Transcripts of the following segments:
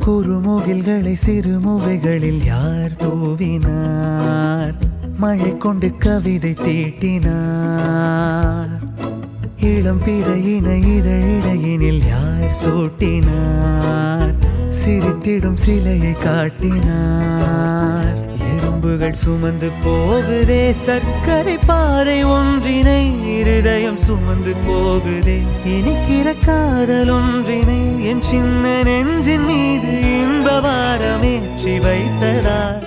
குறுமுகில்களை சிறுமுகைகளில் யார் தூவினார்? மழை கொண்டு கவிதை தீட்டினார். இளம் பிறையினை இதழிடையினில் யார் சூட்டினார்? சிரித்திடும் சிலையை காட்டினார். எறும்புகள் சுமந்து போகுதே சர்க்கரை பாறை ஒன்றினை, இருதயம் சுமந்து போகுதே இனிக்கிற காதல் ஒன்றினை. என் சின்ன நெஞ்சின் மீது இன்ப வாரமேற்றி வைத்ததார்.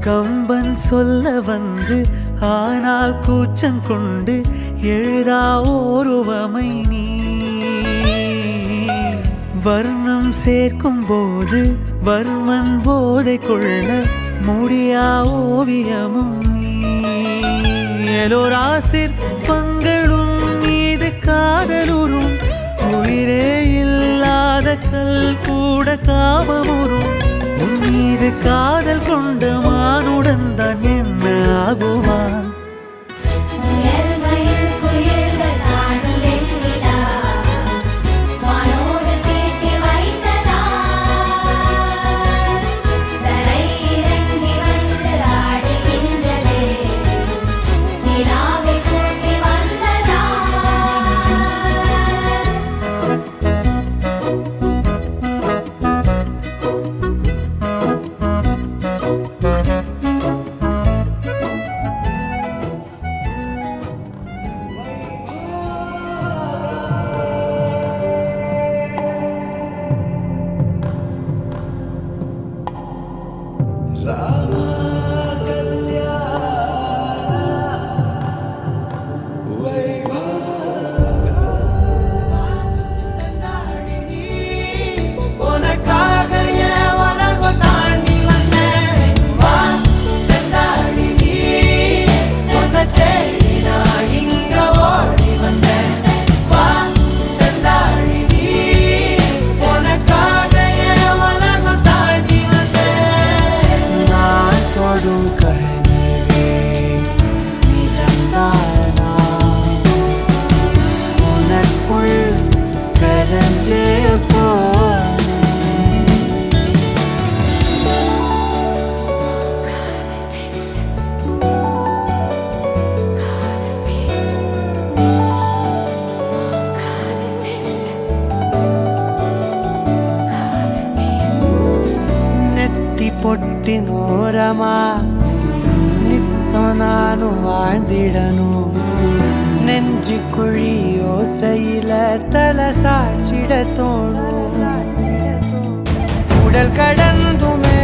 கம்பன் சொல்ல வந்து ஆனால் கூச்சம் கொண்டு எழுதா ஓருவமை நீ. வர்ணம் சேர்க்கும் போது வர்மன் போதை கொள்ள முடியா ஓவியமும் நீ. எலோரா சிற்பங்களும் மீது காதலுறும், உயிரே இல்லாத கல் கூட காமமுறும். உன் மீது காதல் கொண்ட மானுடன் தான் என்ன ஆகுவான்? பொட்டினோரமா நித்தம் நானும் வாழ்ந்திடனு. நெஞ்சு குழி யோசையில தலை சாட்சிட தோணும். உடல் கடந்துமே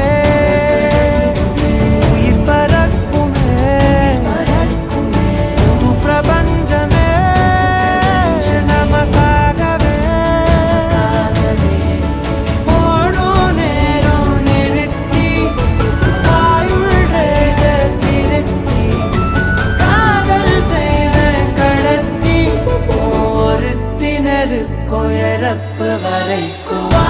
உயிர் பறக்குமே புது பிரபஞ்சமே நமக்காகவே. கொயரப்பு வரைக்கும்